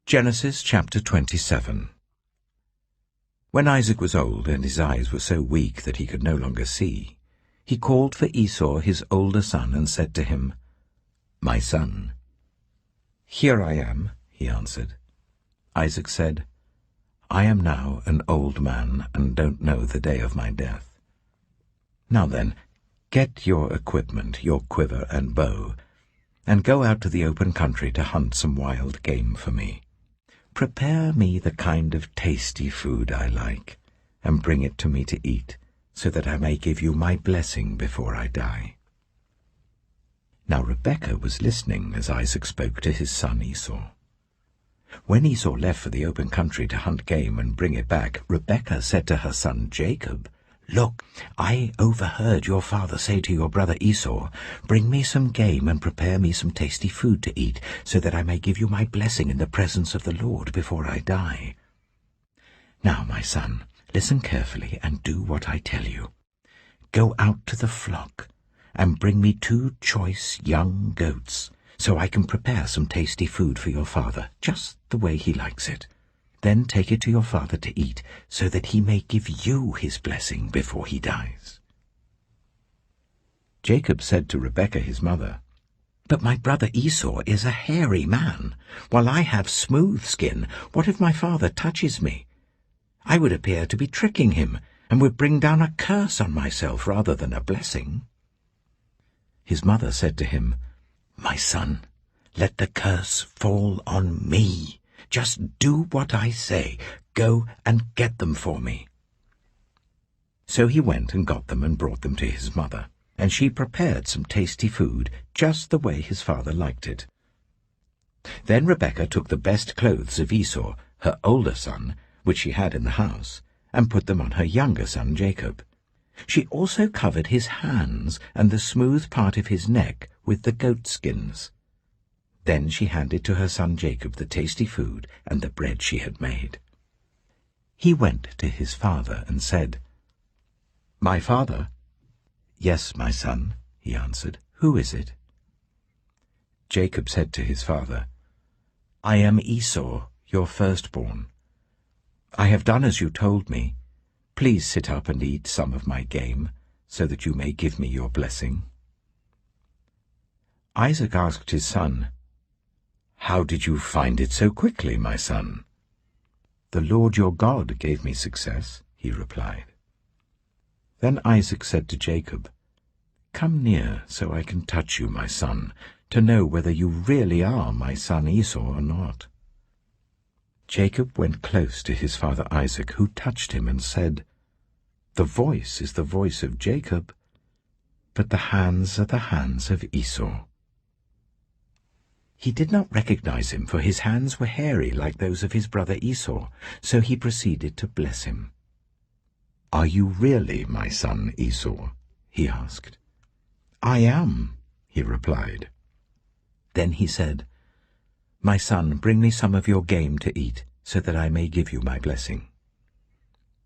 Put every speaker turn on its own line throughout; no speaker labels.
Genesis chapter 27. When Isaac was old and his eyes were so weak that he could no longer see, he called for Esau his older son and said to him, "My son." "Here I am," he answered. Isaac said, "I am now an old man and don't know the day of my death. Now then, get your equipment, your quiver and bow, and go out to the open country to hunt some wild game for me. Prepare me the kind of tasty food I like, and bring it to me to eat, so that I may give you my blessing before I die." Now Rebekah was listening as Isaac spoke to his son Esau. When Esau left for the open country to hunt game and bring it back, Rebekah said to her son Jacob, "Look, I overheard your father say to your brother Esau, 'Bring me some game and prepare me some tasty food to eat, so that I may give you my blessing in the presence of the Lord before I die.' Now, my son, listen carefully and do what I tell you. Go out to the flock and bring me 2 choice young goats, so I can prepare some tasty food for your father, just the way he likes it. Then take it to your father to eat, so that he may give you his blessing before he dies." Jacob said to Rebekah his mother, "But my brother Esau is a hairy man, while I have smooth skin. What if my father touches me? I would appear to be tricking him, and would bring down a curse on myself rather than a blessing." His mother said to him, "My son, let the curse fall on me. Just do what I say. Go and get them for me." So he went and got them and brought them to his mother, and she prepared some tasty food, just the way his father liked it. Then Rebekah took the best clothes of Esau, her older son, which she had in the house, and put them on her younger son Jacob. She also covered his hands and the smooth part of his neck with the goat skins. Then she handed to her son Jacob the tasty food and the bread she had made. He went to his father and said, "My father?" "Yes, my son," he answered. "Who is it?" Jacob said to his father, "I am Esau, your firstborn. I have done as you told me. Please sit up and eat some of my game, so that you may give me your blessing." Isaac asked his son, "How did you find it so quickly, my son?" "The Lord your God gave me success," he replied. Then Isaac said to Jacob, "Come near so I can touch you, my son, to know whether you really are my son Esau or not." Jacob went close to his father Isaac, who touched him and said, "The voice is the voice of Jacob, but the hands are the hands of Esau." He did not recognize him, for his hands were hairy like those of his brother Esau, so he proceeded to bless him. "Are you really my son Esau?" he asked. "I am," he replied. Then he said, "My son, bring me some of your game to eat, so that I may give you my blessing."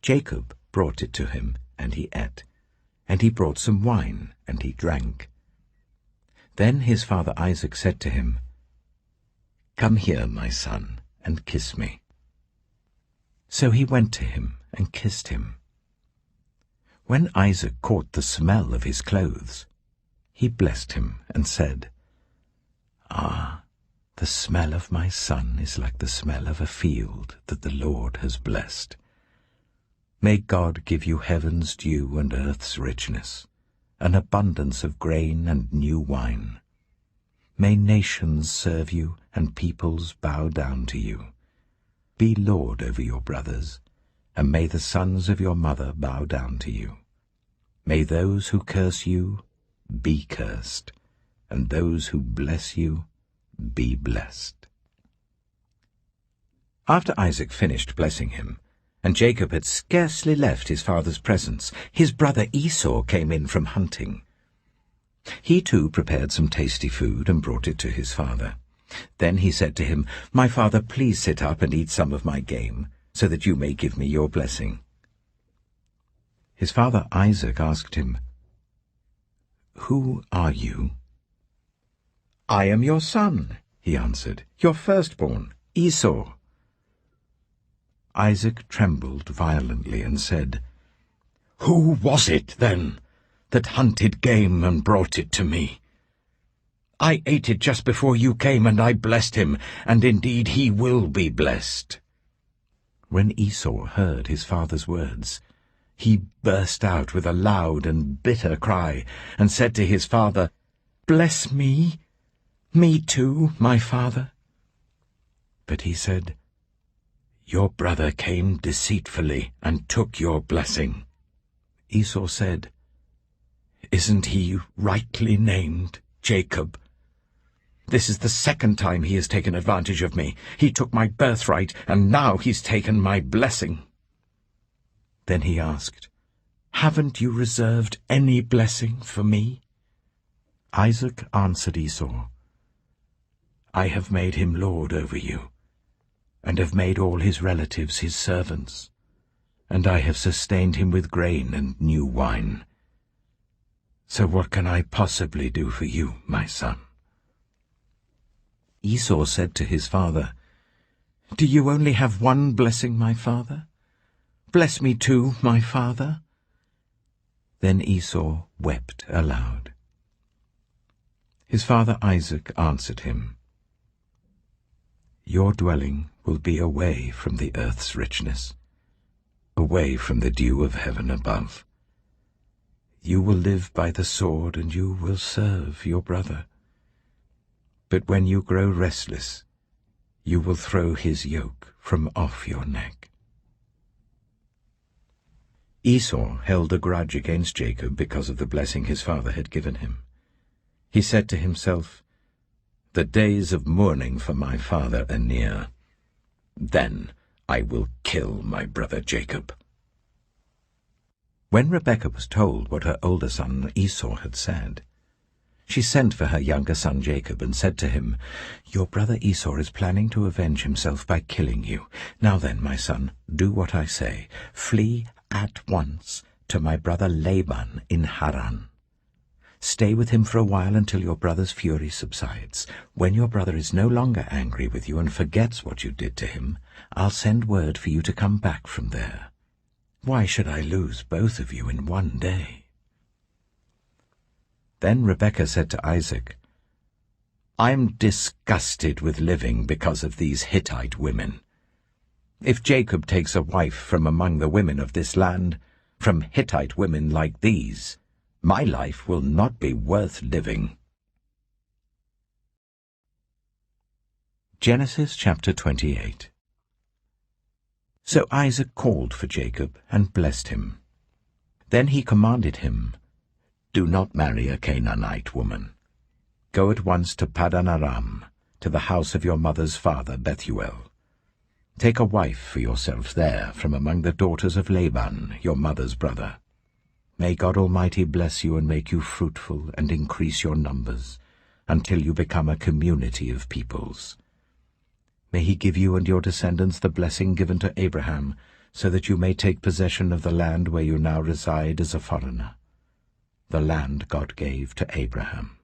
Jacob brought it to him, and he ate, and he brought some wine, and he drank. Then his father Isaac said to him, "Come here, my son, and kiss me." So he went to him and kissed him. When Isaac caught the smell of his clothes, he blessed him and said, "Ah, the smell of my son is like the smell of a field that the Lord has blessed. May God give you heaven's dew and earth's richness, an abundance of grain and new wine. May nations serve you and peoples bow down to you. Be lord over your brothers, and may the sons of your mother bow down to you. May those who curse you be cursed, and those who bless you be blessed." After Isaac finished blessing him, and Jacob had scarcely left his father's presence, his brother Esau came in from hunting. He too prepared some tasty food and brought it to his father. Then he said to him, "My father, please sit up and eat some of my game, so that you may give me your blessing." His father Isaac asked him, "Who are you?" "I am your son," he answered, "your firstborn, Esau." Isaac trembled violently and said, "Who was it, then, that hunted game and brought it to me? I ate it just before you came, and I blessed him, and indeed he will be blessed." When Esau heard his father's words, he burst out with a loud and bitter cry, and said to his father, "Bless me, me too, my father." But he said, "Your brother came deceitfully and took your blessing." Esau said, "Isn't he rightly named Jacob? This is the second time he has taken advantage of me. He took my birthright, and now he's taken my blessing." Then he asked, "Haven't you reserved any blessing for me?" Isaac answered Esau, "I have made him lord over you, and have made all his relatives his servants, and I have sustained him with grain and new wine. So what can I possibly do for you, my son?" Esau said to his father, "Do you only have one blessing, my father? Bless me too, my father." Then Esau wept aloud. His father Isaac answered him, "Your dwelling will be away from the earth's richness, away from the dew of heaven above. You will live by the sword, and you will serve your brother. But when you grow restless, you will throw his yoke from off your neck." Esau held a grudge against Jacob because of the blessing his father had given him. He said to himself, "The days of mourning for my father are near. Then I will kill my brother Jacob." When Rebekah was told what her older son Esau had said, she sent for her younger son Jacob and said to him, "Your brother Esau is planning to avenge himself by killing you. Now then, my son, do what I say. Flee at once to my brother Laban in Haran. Stay with him for a while until your brother's fury subsides. When your brother is no longer angry with you and forgets what you did to him, I'll send word for you to come back from there. Why should I lose both of you in one day?" Then Rebekah said to Isaac, "I'm disgusted with living because of these Hittite women. If Jacob takes a wife from among the women of this land, from Hittite women like these, my life will not be worth living." Genesis chapter 28. So Isaac called for Jacob and blessed him. Then he commanded him, "Do not marry a Canaanite woman. Go at once to Paddan Aram, to the house of your mother's father Bethuel. Take a wife for yourself there from among the daughters of Laban, your mother's brother. May God Almighty bless you and make you fruitful and increase your numbers, until you become a community of peoples. May he give you and your descendants the blessing given to Abraham, so that you may take possession of the land where you now reside as a foreigner, the land God gave to Abraham."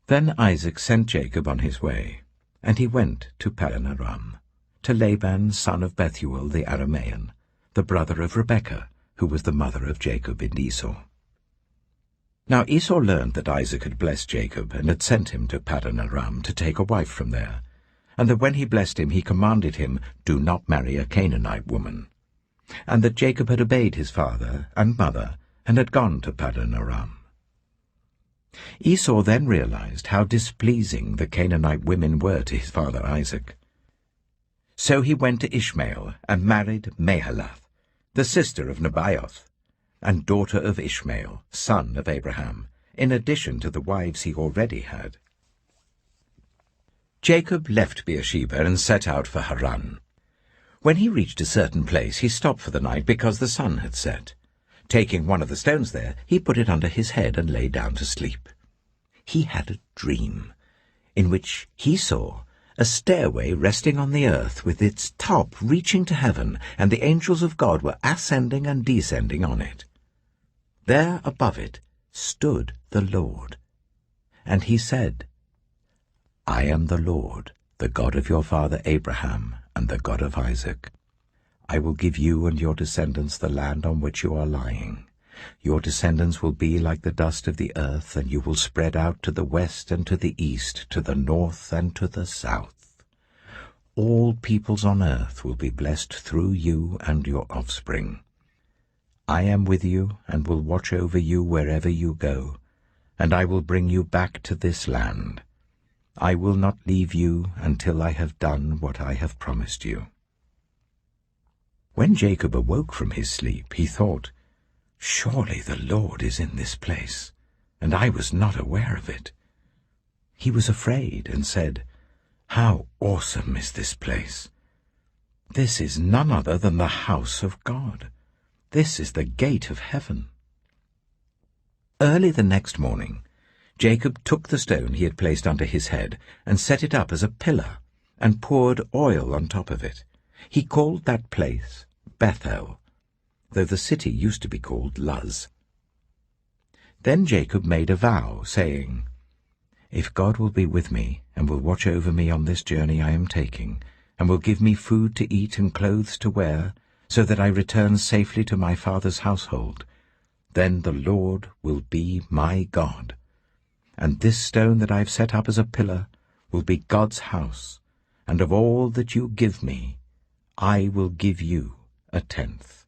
Then Isaac sent Jacob on his way, and he went to Paddan Aram, to Laban son of Bethuel the Aramean, the brother of Rebekah, who was the mother of Jacob and Esau. Now Esau learned that Isaac had blessed Jacob and had sent him to Paddan Aram to take a wife from there, and that when he blessed him he commanded him, "Do not marry a Canaanite woman," and that Jacob had obeyed his father and mother and had gone to Paddan Aram. Esau then realized how displeasing the Canaanite women were to his father Isaac. So he went to Ishmael and married Mahalath, the sister of Nebaioth, and daughter of Ishmael, son of Abraham, in addition to the wives he already had. Jacob left Beersheba and set out for Haran. When he reached a certain place, he stopped for the night because the sun had set. Taking one of the stones there, he put it under his head and lay down to sleep. He had a dream, in which he saw a stairway resting on the earth with its top reaching to heaven, and the angels of God were ascending and descending on it. There above it stood the Lord, and he said, "I am the Lord, the God of your father Abraham and the God of Isaac. I will give you and your descendants the land on which you are lying. Your descendants will be like the dust of the earth, and you will spread out to the west and to the east, to the north and to the south. All peoples on earth will be blessed through you and your offspring. I am with you and will watch over you wherever you go, and I will bring you back to this land. I will not leave you until I have done what I have promised you." When Jacob awoke from his sleep, he thought, "Surely the Lord is in this place, and I was not aware of it." He was afraid and said, "How awesome is this place! This is none other than the house of God. This is the gate of heaven." Early the next morning, Jacob took the stone he had placed under his head and set it up as a pillar and poured oil on top of it. He called that place Bethel, though the city used to be called Luz. Then Jacob made a vow, saying, "If God will be with me and will watch over me on this journey I am taking, and will give me food to eat and clothes to wear, so that I return safely to my father's household, then the Lord will be my God. And this stone that I have set up as a pillar will be God's house, and of all that you give me, I will give you a tenth."